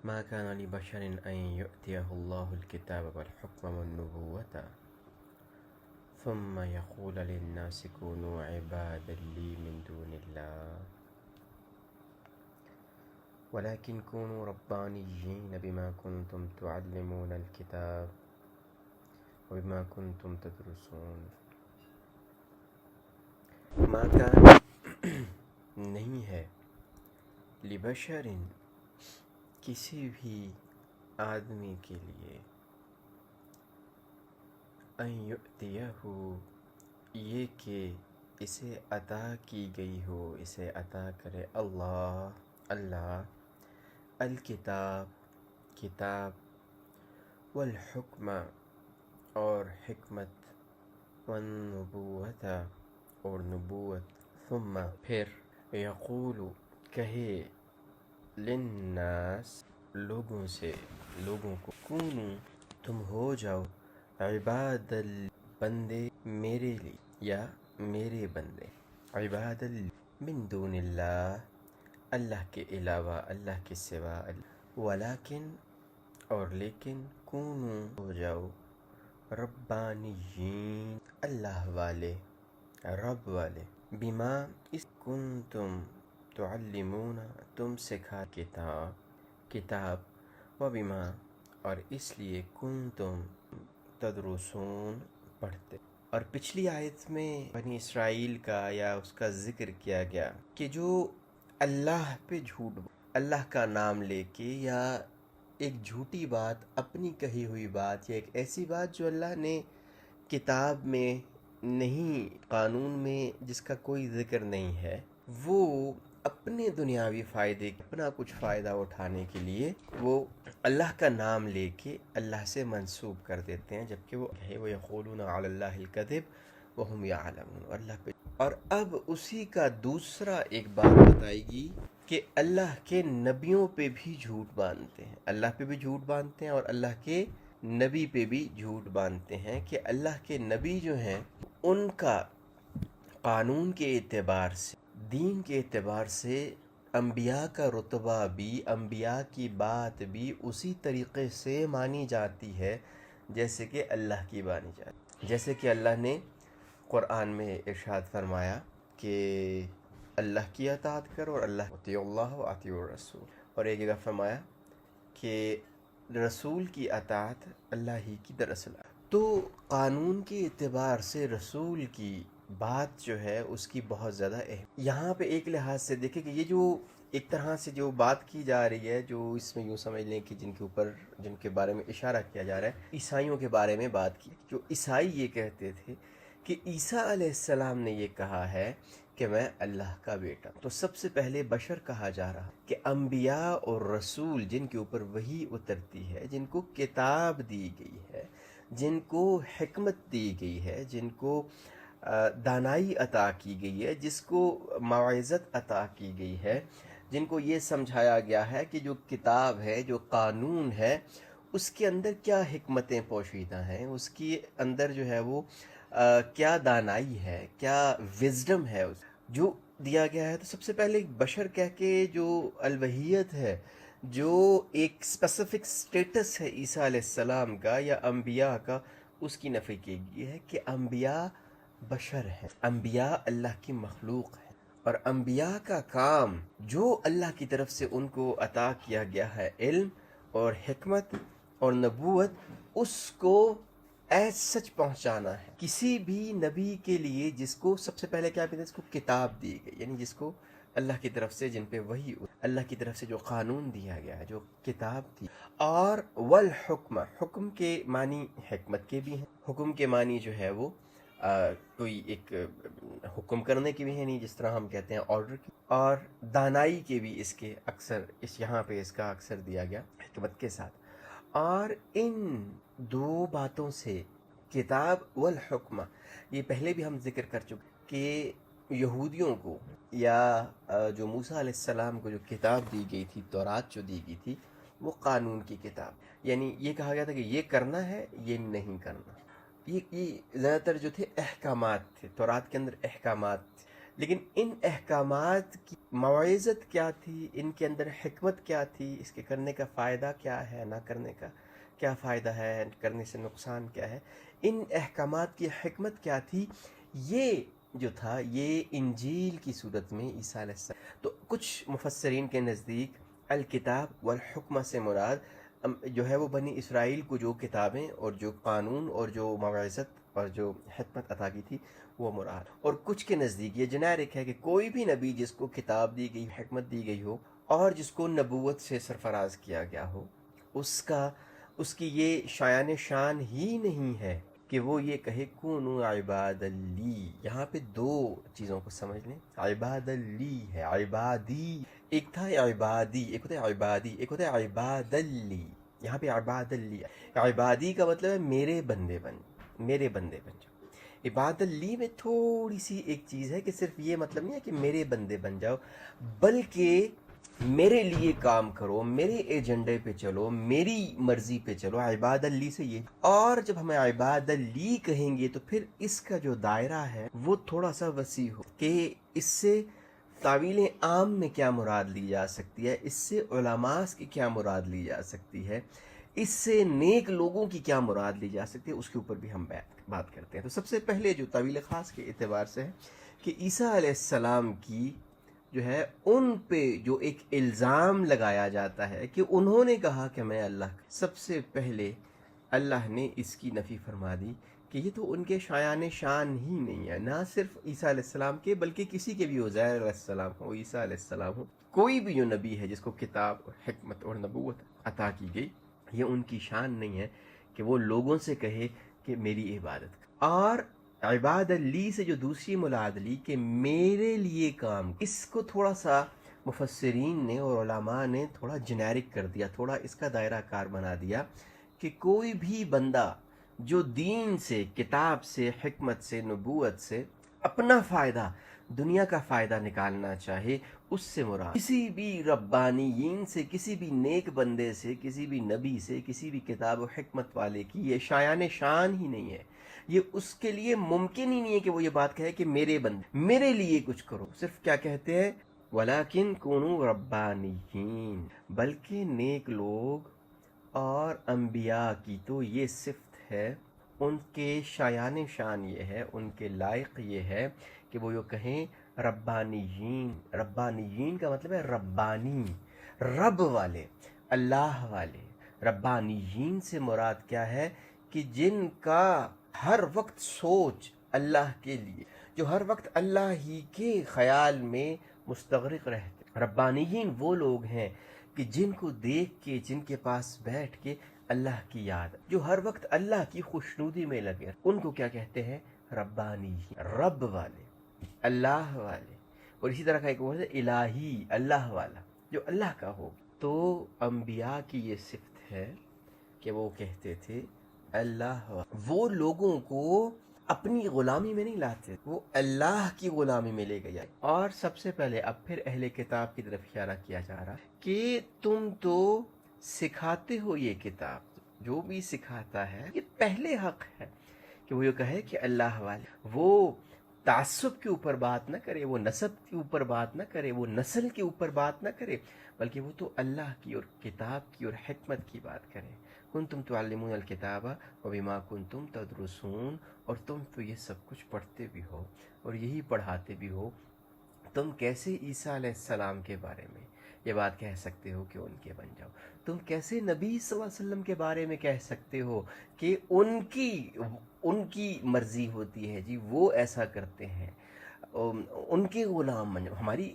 ما كان لبشر أن يؤتيه الله الكتاب والحكم والنبوة ثم يقول للناس كونوا عبادا لي من دون الله ولكن كونوا ربانيين بما كنتم تعلمون الكتاب وبما كنتم تدرسون. ما كان نہیں ہے لبشر کسی بھی آدمی کے لیے ان یؤتیہ یہ کہ اسے عطا کی گئی ہو، اسے عطا کرے اللہ الکتاب کتاب والحکم اور حکمت والنبوت اور نبوت ثم پھر یقول کہے للناس لوگوں کو کونو تم ہو جاؤ عباد بندے میرے لیے یا میرے بندے عباد من دون اللہ کے علاوہ، اللہ کے سوا، ولیکن اور لیکن کونو ہو جاؤ ربانیین اللہ والے، رب والے، بما اس کنتم تعلمون تم سکھا کتاب و بما اور اس لیے کنتم تدرسون پڑھتے. اور پچھلی آیت میں بنی اسرائیل کا یا اس کا ذکر کیا گیا کہ جو اللہ پہ جھوٹ اللہ کا نام لے کے یا ایک جھوٹی بات، اپنی کہی ہوئی بات یا ایک ایسی بات جو اللہ نے کتاب میں نہیں، قانون میں جس کا کوئی ذکر نہیں ہے، وہ اپنے دنیاوی فائدے، اپنا کچھ فائدہ اٹھانے کے لیے وہ اللہ کا نام لے کے اللہ سے منسوب کر دیتے ہیں، جبکہ وہ ہے وَيَقُولُونَ عَلَى اللَّهِ الْكَذِبَ وَهُمْ يَعْلَمُونَ. اللہ پہ اور اب اسی کا دوسرا ایک بات بتائے گی کہ اللہ کے نبیوں پہ بھی جھوٹ باندھتے ہیں، اللہ پہ بھی جھوٹ باندھتے ہیں اور اللہ کے نبی پہ بھی جھوٹ باندھتے ہیں کہ اللہ کے نبی جو ہیں ان کا قانون کے اعتبار سے، دین کے اعتبار سے انبیاء کا رتبہ بھی، انبیاء کی بات بھی اسی طریقے سے مانی جاتی ہے جیسے کہ اللہ کی مانی جاتی ہے. جیسے کہ اللہ نے قرآن میں ارشاد فرمایا کہ اللہ کی اطاعت کرو اور اطیعوا اللہ و اطیعوا الرسول، اور ایک جگہ فرمایا کہ رسول کی اطاعت اللہ ہی کی دراصل. تو قانون کے اعتبار سے رسول کی بات جو ہے اس کی بہت زیادہ اہم. یہاں پہ ایک لحاظ سے دیکھیں کہ یہ جو ایک طرح سے جو بات کی جا رہی ہے، جو اس میں یوں سمجھ لیں کہ جن کے بارے میں اشارہ کیا جا رہا ہے، عیسائیوں کے بارے میں بات کی. جو عیسائی یہ کہتے تھے کہ عیسیٰ علیہ السلام نے یہ کہا ہے کہ میں اللہ کا بیٹا. تو سب سے پہلے بشر کہا جا رہا کہ انبیاء اور رسول جن کے اوپر وحی اترتی ہے، جن کو کتاب دی گئی ہے، جن کو حکمت دی گئی ہے، جن کو دانائی عطا کی گئی ہے، جس کو موعظت عطا کی گئی ہے، جن کو یہ سمجھایا گیا ہے کہ جو کتاب ہے، جو قانون ہے، اس کے اندر کیا حکمتیں پوشیدہ ہیں، اس کے اندر جو ہے وہ کیا دانائی ہے، کیا وزڈم ہے جو دیا گیا ہے. تو سب سے پہلے بشر کہہ کے جو الوہیت ہے، جو ایک اسپیسیفک سٹیٹس ہے عیسیٰ علیہ السلام کا یا انبیاء کا، اس کی نفی کی گئی ہے کہ انبیاء بشر ہیں، انبیاء اللہ کی مخلوق ہیں، اور انبیاء کا کام جو اللہ کی طرف سے ان کو عطا کیا گیا ہے، علم اور حکمت اور نبوت، اس کو ایز سچ پہنچانا ہے. کسی بھی نبی کے لیے جس کو سب سے پہلے کیا کہتے ہیں، اس کو کتاب دی گئی، یعنی جس کو اللہ کی طرف سے، جن پہ وہی اللہ کی طرف سے جو قانون دیا گیا ہے، جو کتاب تھی. اور والحکم، حکم کے معنی حکمت کے بھی ہیں. حکم کے معنی جو ہے وہ کوئی ایک حکم کرنے کی بھی ہے نہیں، جس طرح ہم کہتے ہیں آرڈر کی، اور دانائی کے بھی اس کے اکثر یہاں پہ اس کا اکثر دیا گیا حکمت کے ساتھ. اور ان دو باتوں سے کتاب والحکمہ، یہ پہلے بھی ہم ذکر کر چکے کہ یہودیوں کو یا جو موسیٰ علیہ السلام کو جو کتاب دی گئی تھی، تورات جو دی گئی تھی، وہ قانون کی کتاب، یعنی یہ کہا گیا تھا کہ یہ کرنا ہے، یہ نہیں کرنا. یہ زیادہ تر جو تھے احکامات تھے، تورات کے اندر احکامات تھے. لیکن ان احکامات کی موعظت کیا تھی، ان کے اندر حکمت کیا تھی، اس کے کرنے کا فائدہ کیا ہے، نہ کرنے کا کیا فائدہ ہے، کرنے سے نقصان کیا ہے، ان احکامات کی حکمت کیا تھی، یہ جو تھا یہ انجیل کی صورت میں عیسیٰ علیہ السلام. تو کچھ مفسرین کے نزدیک الکتاب والحکمہ سے مراد جو ہے وہ بنی اسرائیل کو جو کتابیں اور جو قانون اور جو موعظت اور جو حکمت عطا کی تھی وہ مراد. اور کچھ کے نزدیک یہ جنیرک ہے کہ کوئی بھی نبی جس کو کتاب دی گئی، حکمت دی گئی ہو اور جس کو نبوت سے سرفراز کیا گیا ہو، اس کی یہ شایان شان ہی نہیں ہے کہ وہ یہ کہے کونو عباد لی. یہاں پہ دو چیزوں کو سمجھ لیں. عباد لی ہے، عبادی ایک تھا، عبادی ایک ہوتا ہے، عبادی ایک ہوتا ہے عباد لی. یہاں پہ عباد لی، عبادی کا مطلب ہے میرے بندے بن جاؤ. عباد لی میں تھوڑی سی ایک چیز ہے کہ صرف یہ مطلب نہیں ہے کہ میرے بندے بن جاؤ، بلکہ میرے لیے کام کرو، میرے ایجنڈے پہ چلو، میری مرضی پہ چلو. عباد لی سے یہ. اور جب ہمیں عباد لی کہیں گے تو پھر اس کا جو دائرہ ہے وہ تھوڑا سا وسیع ہو کہ اس سے تعویل عام میں کیا مراد لی جا سکتی ہے، اس سے علماء کی کیا مراد لی جا سکتی ہے، اس سے نیک لوگوں کی کیا مراد لی جا سکتی ہے، اس کے اوپر بھی ہم بات کرتے ہیں. تو سب سے پہلے جو تعویل خاص کے اعتبار سے ہے کہ عیسیٰ علیہ السلام کی جو ہے ان پہ جو ایک الزام لگایا جاتا ہے کہ انہوں نے کہا کہ میں اللہ. سب سے پہلے اللہ نے اس کی نفی فرما دی کہ یہ تو ان کے شایان شان ہی نہیں ہے، نہ صرف عیسیٰ علیہ السلام کے بلکہ کسی کے بھی ہو، عزیر علیہ السلام ہو، عیسیٰ علیہ السلام ہو، کوئی بھی جو نبی ہے جس کو کتاب اور حکمت اور نبوت عطا کی گئی، یہ ان کی شان نہیں ہے کہ وہ لوگوں سے کہے کہ میری عبادت. اور عباد لی سے جو دوسری مراد لی کہ میرے لیے کام، اس کو تھوڑا سا مفسرین نے اور علماء نے تھوڑا جنیرک کر دیا، تھوڑا اس کا دائرہ کار بنا دیا کہ کوئی بھی بندہ جو دین سے، کتاب سے، حکمت سے، نبوت سے اپنا فائدہ، دنیا کا فائدہ نکالنا چاہے، اس سے مراد کسی بھی ربانیین سے، کسی بھی نیک بندے سے، کسی بھی نبی سے، کسی بھی کتاب و حکمت والے کی یہ شایان شان ہی نہیں ہے. یہ اس کے لیے ممکن ہی نہیں ہے کہ وہ یہ بات کہے کہ میرے بندے میرے لیے کچھ کرو. صرف کیا کہتے ہیں، وَلَكِن كُونُوا رَبَّانِيِّينَ، بلکہ نیک لوگ اور انبیاء کی تو یہ صفت ہے، ان کے شایان شان یہ ہے، ان کے لائق یہ ہے کہ وہ یہ کہیں ربانیین. ربانیین کا مطلب ہے ربانی، رب والے، اللہ والے. ربانیین سے مراد کیا ہے کہ جن کا ہر وقت سوچ اللہ کے لیے، جو ہر وقت اللہ ہی کے خیال میں مستغرق رہتے. ربانیین وہ لوگ ہیں کہ جن کو دیکھ کے، جن کے پاس بیٹھ کے اللہ کی یاد، جو ہر وقت اللہ کی خوشنودی میں لگے، ان کو کیا کہتے ہیں، ربانی، رب والے، اللہ والے. اور اسی طرح کا ایک ورڈ ہے الہی، اللہ والا، جو اللہ کا ہو. تو انبیاء کی یہ صفت ہے کہ وہ کہتے تھے اللہ والا. وہ لوگوں کو اپنی غلامی میں نہیں لاتے، وہ اللہ کی غلامی میں لے گیا. اور سب سے پہلے اب پھر اہل کتاب کی طرف اشارہ کیا جا رہا کہ تم تو سکھاتے ہو، یہ کتاب جو بھی سکھاتا ہے یہ پہلے حق ہے کہ وہ یہ کہے کہ اللہ والے. وہ تعصب کے اوپر بات نہ کرے، وہ نسب کے اوپر بات نہ کرے، وہ نسل کے اوپر بات نہ کرے، بلکہ وہ تو اللہ کی اور کتاب کی اور حکمت کی بات کرے. کنتم تعلمون الکتاب وبما کنتم تدرسون، اور تم تو یہ سب کچھ پڑھتے بھی ہو اور یہی پڑھاتے بھی ہو. تم کیسے عیسیٰ علیہ السلام کے بارے میں یہ بات کہہ سکتے ہو کہ ان کے بن جاؤ؟ تم کیسے نبی صلی اللہ علیہ وسلم کے بارے میں کہہ سکتے ہو کہ ان کی مرضی ہوتی ہے، جی وہ ایسا کرتے ہیں، ان کے غلام بن جاؤ؟ ہماری